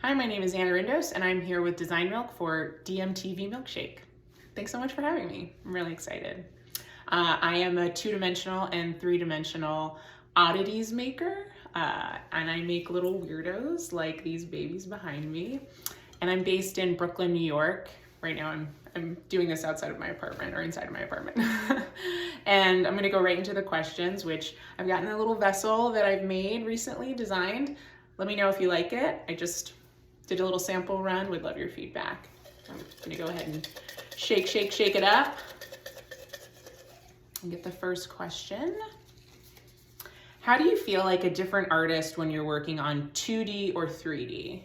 Hi, my name is Anna Rindos, and I'm here with Design Milk for DMTV Milkshake. Thanks so much for having me. I'm really excited. I am a two-dimensional and three-dimensional oddities maker, and I make little weirdos like these babies behind me. And I'm based in Brooklyn, New York. Right now I'm doing this outside of my apartment or inside of my apartment. And I'm gonna go right into the questions, which I've gotten a little vessel that I've made recently, designed. Let me know if you like it. I just did a little sample run, would love your feedback. I'm gonna go ahead and shake it up and get the first question. How do you feel like a different artist when you're working on 2D or 3D?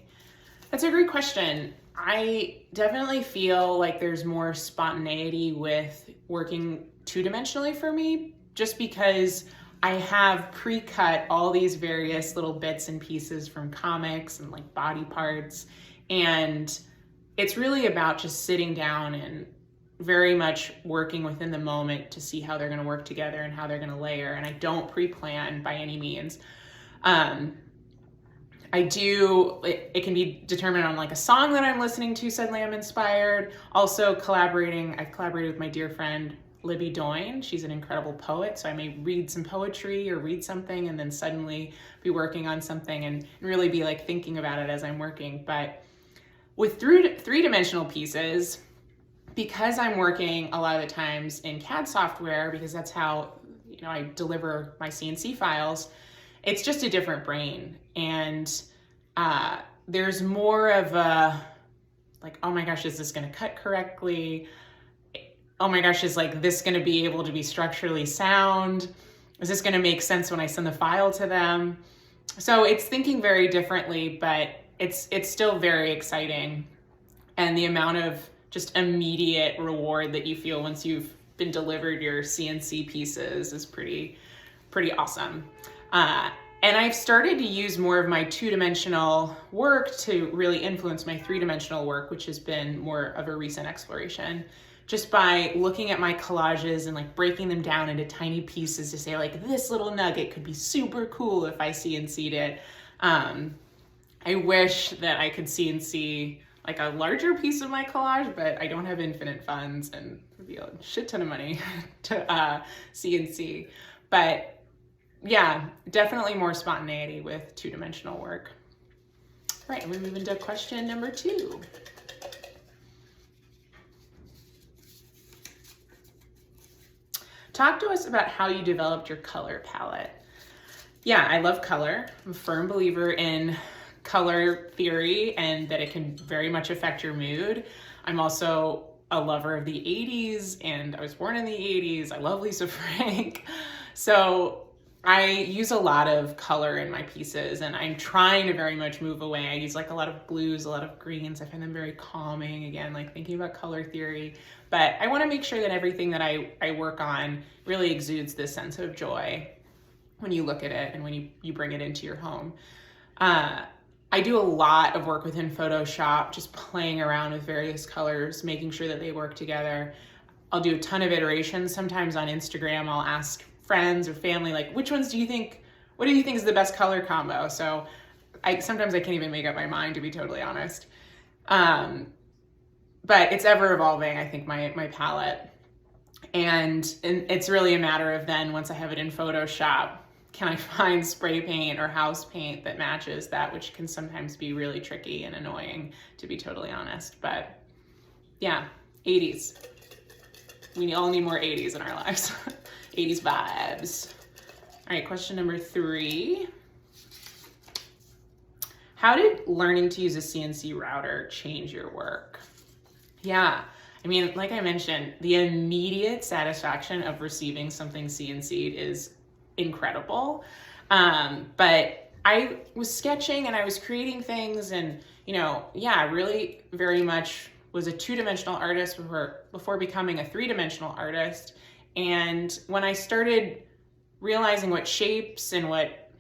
That's a great question. I definitely feel like there's more spontaneity with working two-dimensionally for me, just because I have pre-cut all these various little bits and pieces from comics and like body parts. And it's really about just sitting down and very much working within the moment to see how they're gonna work together and how they're gonna layer. And I don't pre-plan by any means. It can be determined on like a song that I'm listening to, suddenly I'm inspired. Also I've collaborated with my dear friend, Libby Doyne. She's an incredible poet, so I may read some poetry or read something and then suddenly be working on something and really be like thinking about it as I'm working. But with three-dimensional pieces, because I'm working a lot of the times in CAD software, because that's how I deliver my CNC files, it's just a different brain. And there's more of a like, oh my gosh, is this gonna cut correctly? Oh my gosh, is like this gonna be able to be structurally sound? Is this gonna make sense when I send the file to them? So it's thinking very differently, but it's still very exciting. And the amount of just immediate reward that you feel once you've been delivered your CNC pieces is pretty awesome. And I've started to use more of my two-dimensional work to really influence my three-dimensional work, which has been more of a recent exploration. Just by looking at my collages and like breaking them down into tiny pieces to say like, this little nugget could be super cool if I CNC'd it. I wish that I could CNC like a larger piece of my collage, but I don't have infinite funds and it would be a shit ton of money to CNC. But yeah, definitely more spontaneity with two-dimensional work. All right, we move into question number 2. Talk to us about how you developed your color palette. Yeah, I love color. I'm a firm believer in color theory and that it can very much affect your mood. I'm also a lover of the 80s and I was born in the 80s. I love Lisa Frank. So I use a lot of color in my pieces and I'm trying to very much move away. I use like a lot of blues, a lot of greens. I find them very calming, again, like thinking about color theory. But I want to make sure that everything that I work on really exudes this sense of joy when you look at it and when you bring it into your home. I do a lot of work within Photoshop, just playing around with various colors, making sure that they work together. I'll do a ton of iterations. Sometimes on Instagram, I'll ask friends or family, like, what do you think is the best color combo? So sometimes I can't even make up my mind, to be totally honest. But it's ever evolving, I think, my palette. And it's really a matter of then, once I have it in Photoshop, can I find spray paint or house paint that matches that, which can sometimes be really tricky and annoying, to be totally honest. But yeah, 80s. We all need more 80s in our lives. 80s vibes. All right, question number 3. How did learning to use a CNC router change your work? Yeah, I mean, like I mentioned, the immediate satisfaction of receiving something CNC'd is incredible. But I was sketching and I was creating things and, I really very much was a two-dimensional artist before becoming a three-dimensional artist. And when I started realizing what shapes and what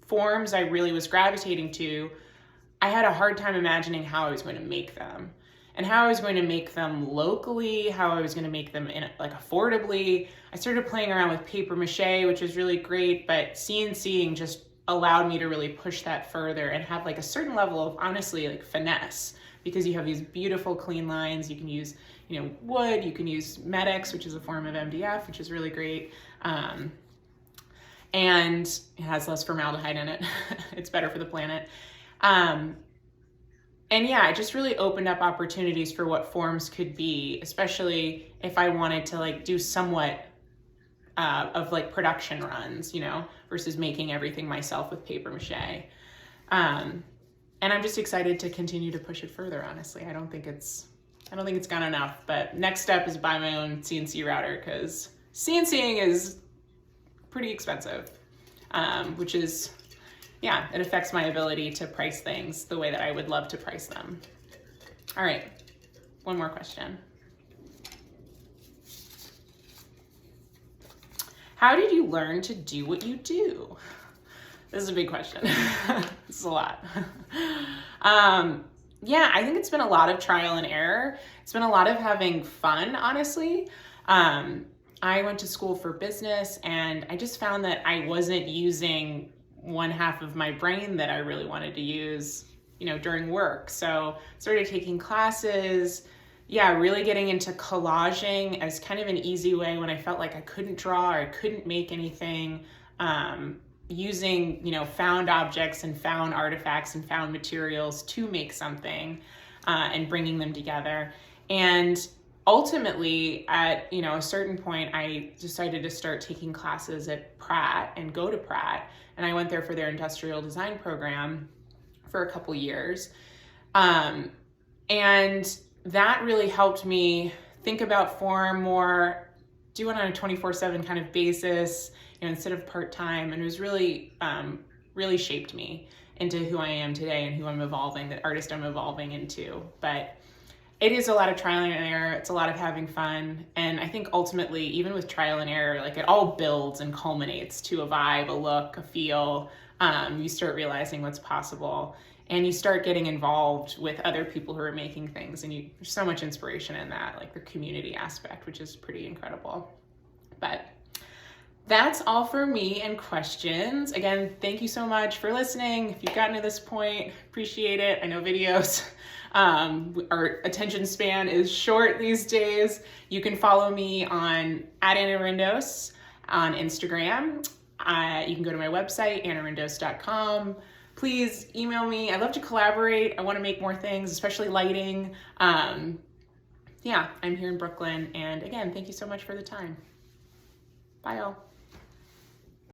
forms I really was gravitating to, I had a hard time imagining how I was going to make them and how I was going to make them locally, how I was going to make them affordably. I started playing around with paper mache, which is really great, but CNCing just allowed me to really push that further and have like a certain level of, honestly, like finesse, because you have these beautiful clean lines. You can use, you know, wood, you can use Medex, which is a form of MDF, which is really great. And it has less formaldehyde in it. It's better for the planet. And yeah, it just really opened up opportunities for what forms could be, especially if I wanted to like do somewhat of like production runs, you know, versus making everything myself with paper mache. And I'm just excited to continue to push it further, honestly. I don't think it's gone enough, but next step is buy my own CNC router, because CNCing is pretty expensive, which is, yeah, it affects my ability to price things the way that I would love to price them. All right, one more question. How did you learn to do what you do? This is a big question. This is a lot. Yeah, I think it's been a lot of trial and error. It's been a lot of having fun, honestly. I went to school for business, and I just found that I wasn't using one half of my brain that I really wanted to use, you know, during work. So started taking classes, yeah, really getting into collaging as kind of an easy way when I felt like I couldn't draw or I couldn't make anything, using, you know, found objects and found artifacts and found materials to make something, and bringing them together. And ultimately, at, you know, a certain point, I decided to start taking classes at Pratt and go to Pratt. And I went there for their industrial design program for a couple years. And that really helped me think about form more, do it on a 24/7 kind of basis, you know, instead of part-time. And it was really, really shaped me into who I am today and who I'm evolving, the artist I'm evolving into. But it is a lot of trial and error. It's a lot of having fun. And I think ultimately, even with trial and error, like it all builds and culminates to a vibe, a look, a feel. You start realizing what's possible, and you start getting involved with other people who are making things. And there's so much inspiration in that, like the community aspect, which is pretty incredible. But that's all for me and questions. Again, thank you so much for listening. If you've gotten to this point, appreciate it. I know videos, our attention span is short these days. You can follow me on @Rindos on Instagram. You can go to my website, annarindos.com. Please email me. I love to collaborate. I want to make more things, especially lighting. Yeah, I'm here in Brooklyn. And again, thank you so much for the time. Bye, all.